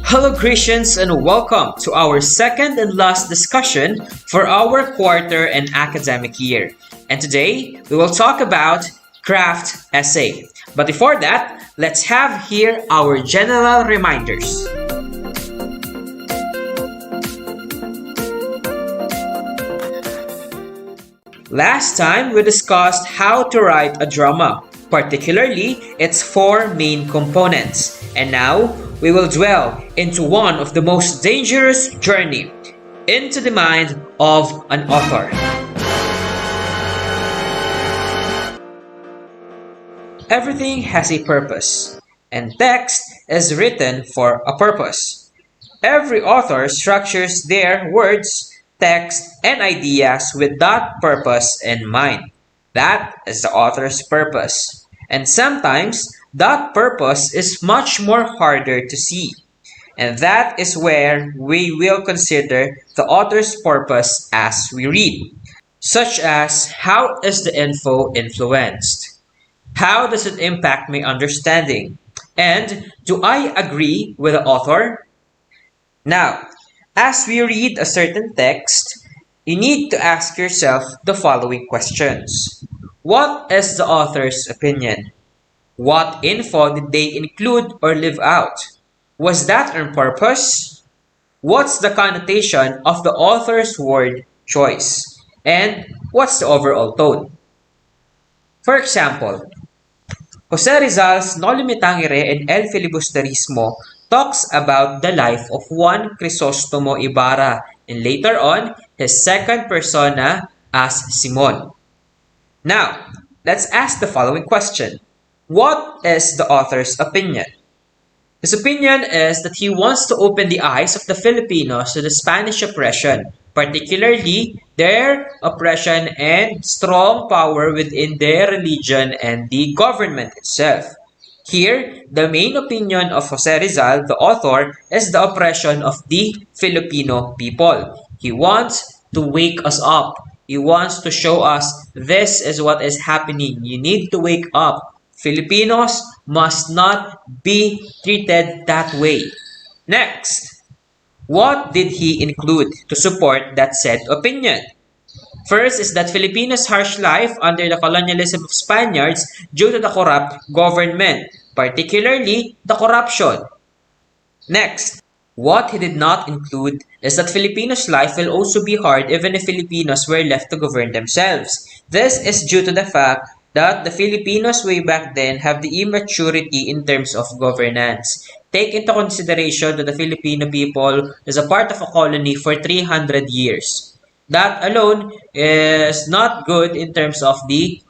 Hello Christians and welcome to our second and last discussion for our quarter and academic year. And today we will talk about craft essay. But before that, let's have here our general reminders. Last time we discussed how to write a drama, particularly its four main components. And now we will dwell into one of the most dangerous journey into the mind of an author. Everything has a purpose, and text is written for a purpose. Every author structures their words, text, and ideas with that purpose in mind. That is the author's purpose. And sometimes that purpose is much more harder to see. And that is where we will consider the author's purpose as we read, such as how is the info influenced? How does it impact my understanding? And do I agree with the author? Now, as we read a certain text, you need to ask yourself the following questions. What is the author's opinion? What info did they include or leave out? Was that on purpose? What's the connotation of the author's word choice? And what's the overall tone? For example, Jose Rizal's No Me Tangere and El Filibusterismo talks about the life of Juan Crisostomo Ibarra and later on his second persona as Simon. Now, let's ask the following question. What is the author's opinion? His opinion is that he wants to open the eyes of the Filipinos to the Spanish oppression, particularly their oppression and strong power within their religion and the government itself. Here, the main opinion of Jose Rizal, the author, is the oppression of the Filipino people. He wants to wake us up. He wants to show us this is what is happening. You need to wake up. Filipinos must not be treated that way. Next, what did he include to support that said opinion? First is that Filipinos' harsh life under the colonialism of Spaniards due to the corrupt government, particularly the corruption. Next, what he did not include is that Filipinos' life will also be hard even if Filipinos were left to govern themselves. This is due to the fact that the Filipinos way back then have the immaturity in terms of governance. Take into consideration that the Filipino people is a part of a colony for 300 years. That alone is not good in terms of the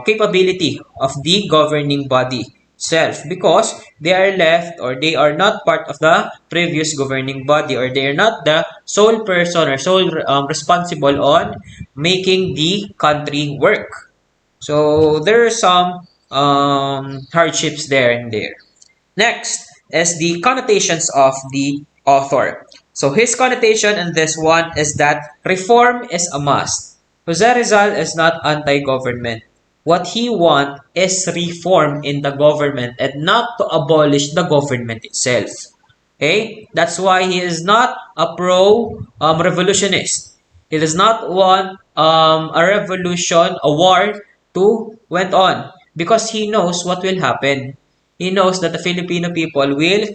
capability of the governing body itself because they are left or they are not part of the previous governing body or they are not the sole person or sole responsible on making the country work. So there are some hardships there and there. Next is the connotations of the author. So his connotation in this one is that reform is a must. Jose Rizal is not anti-government. What he wants is reform in the government and not to abolish the government itself. Okay? That's why he is not a pro-revolutionist. He does not want a revolution, a war to went on because he knows what will happen. He knows that the Filipino people will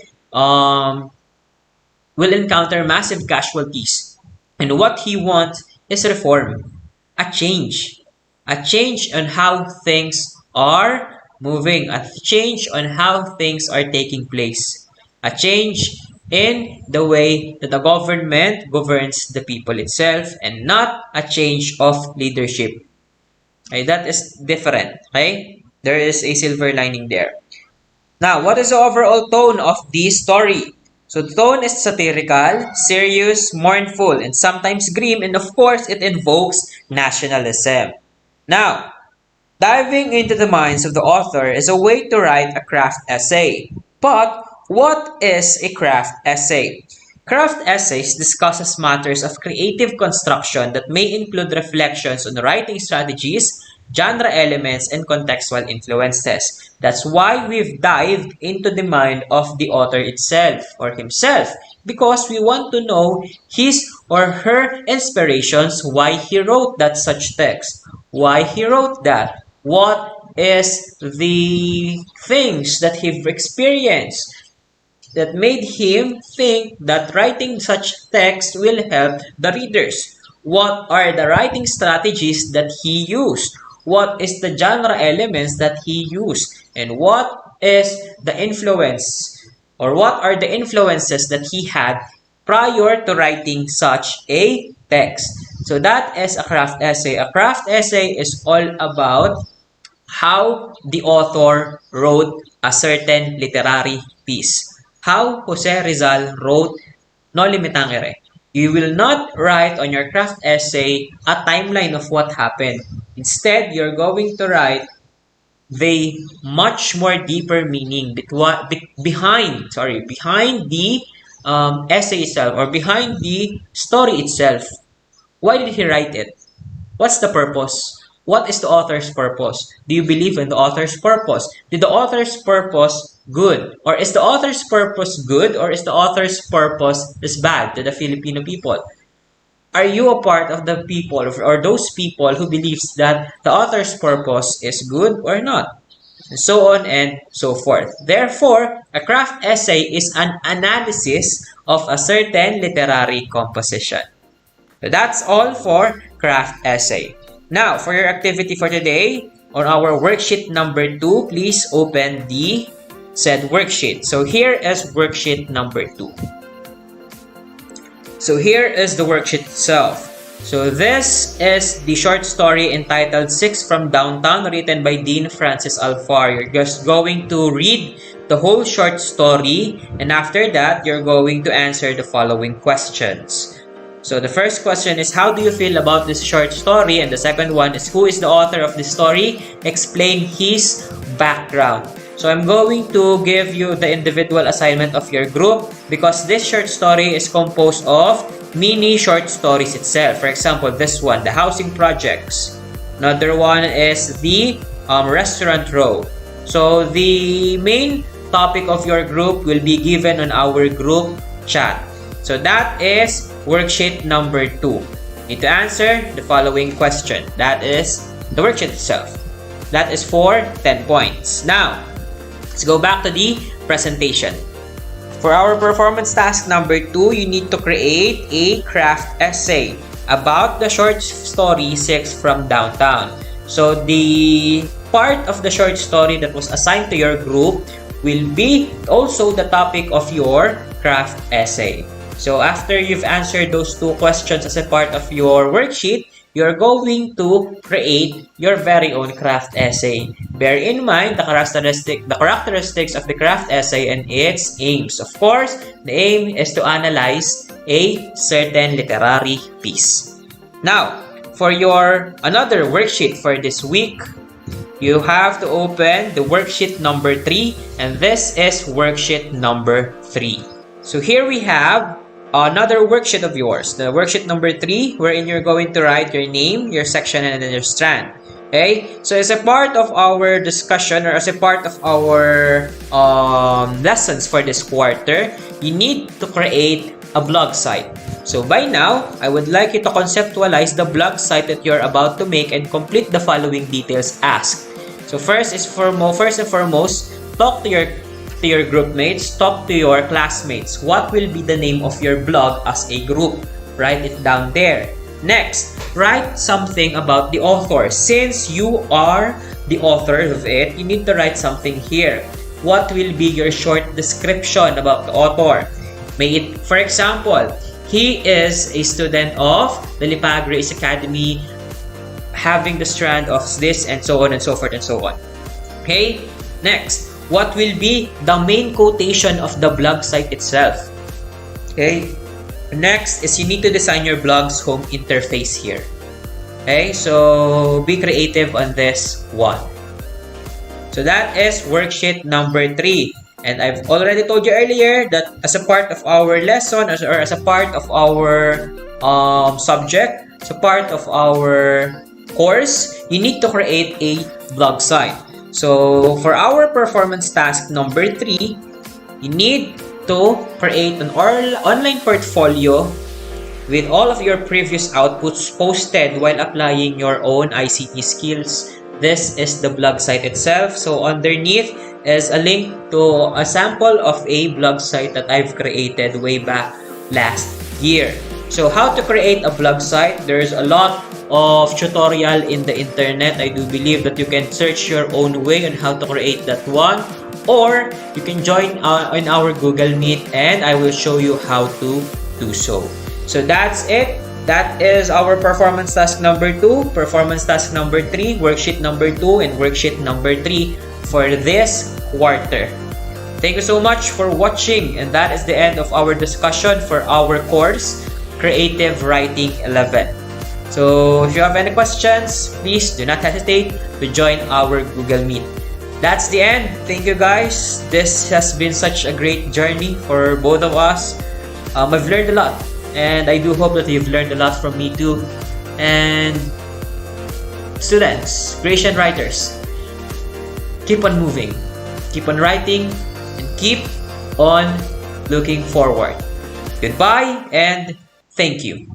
encounter massive casualties. And what he wants is reform, a change on how things are moving, a change on how things are taking place, a change in the way that the government governs the people itself and not a change of leadership. Okay, that is different. Okay, there is a silver lining there. Now, what is the overall tone of the story? So the tone is satirical, serious, mournful, and sometimes grim, and of course, it invokes nationalism. Now, diving into the minds of the author is a way to write a craft essay. But what is a craft essay? Craft essays discusses matters of creative construction that may include reflections on writing strategies, genre elements, and contextual influences. That's why we've dived into the mind of the author itself or himself, because we want to know his or her inspirations, why he wrote that such text, why he wrote that, what is the things that he experienced that made him think that writing such text will help the readers. What are the writing strategies that he used? What is the genre elements that he used? And what is the influence or what are the influences that he had prior to writing such a text? So that is a craft essay. A craft essay is all about how the author wrote a certain literary piece. How Jose Rizal wrote No Limitang You will not write on your craft essay a timeline of what happened. Instead, you're going to write the much more deeper meaning behind the essay itself or behind the story itself. Why did he write it? What's the purpose? What is the author's purpose? Do you believe in the author's purpose? Did the author's purpose good? Or is the author's purpose good or is the author's purpose is bad to the Filipino people? Are you a part of the people or those people who believes that the author's purpose is good or not? And so on and so forth. Therefore, a craft essay is an analysis of a certain literary composition. So that's all for craft essay. Now, for your activity for today, on our worksheet number 2, please open the said worksheet. So here is worksheet number 2. So here is the worksheet itself. So this is the short story entitled 6 from Downtown, written by Dean Francis Alfar. You're just going to read the whole short story, and after that, you're going to answer the following questions. So the first question is, how do you feel about this short story? And the second one is, who is the author of this story? Explain his background. So I'm going to give you the individual assignment of your group because this short story is composed of mini short stories itself. For example, this one, the housing projects. Another one is the restaurant row. So the main topic of your group will be given on our group chat. So that is worksheet number 2. Need to answer the following question. That is the worksheet itself. That is for 10 points. Now, let's go back to the presentation. For our performance task number 2, you need to create a craft essay about the short story 6 from Downtown. So the part of the short story that was assigned to your group will be also the topic of your craft essay. So after you've answered those 2 questions as a part of your worksheet, you're going to create your very own craft essay. Bear in mind the characteristics of the craft essay and its aims. Of course, the aim is to analyze a certain literary piece. Now, for your another worksheet for this week, you have to open the worksheet number 3, and this is worksheet number 3. So here we have another worksheet of yours, the worksheet number 3, wherein you're going to write your name, your section, and then your strand. Okay, so as a part of our discussion or as a part of our lessons for this quarter, you need to create a blog site. So by now, I would like you to conceptualize the blog site that you're about to make and complete the following details asked. So first and foremost, talk to your group mates, talk to your classmates. What will be the name of your blog as a group? Write it down there. Next, write something about the author. Since you are the author of it, you need to write something here. What will be your short description about the author? May it, for example, he is a student of the Lipa Grace Academy, having the strand of this and so on and so forth and so on. Okay? Next, what will be the main quotation of the blog site itself? Okay? Next is you need to design your blog's home interface here. Okay? So, be creative on this one. So, that is worksheet number 3. And I've already told you earlier that as a part of our lesson or as a part of our subject, as a part of our course, you need to create a blog site. So for our performance task number 3, you need to create an online portfolio with all of your previous outputs posted while applying your own ICT skills. This is the blog site itself. So underneath is a link to a sample of a blog site that I've created way back last year. So how to create a blog site? There's a lot of tutorial in the internet. I do believe that you can search your own way on how to create that one, or you can join in our Google Meet and I will show you how to do so. So that's it. That is our performance task number 2, performance task number 3, worksheet number 2, and worksheet number 3 for this quarter. Thank you so much for watching, and that is the end of our discussion for our course, Creative Writing 11. So if you have any questions, please do not hesitate to join our Google Meet. That's the end. Thank you guys. This has been such a great journey for both of us. I've learned a lot, and I do hope that you've learned a lot from me too. And students, creation writers, keep on moving, keep on writing, and keep on looking forward. Goodbye and thank you.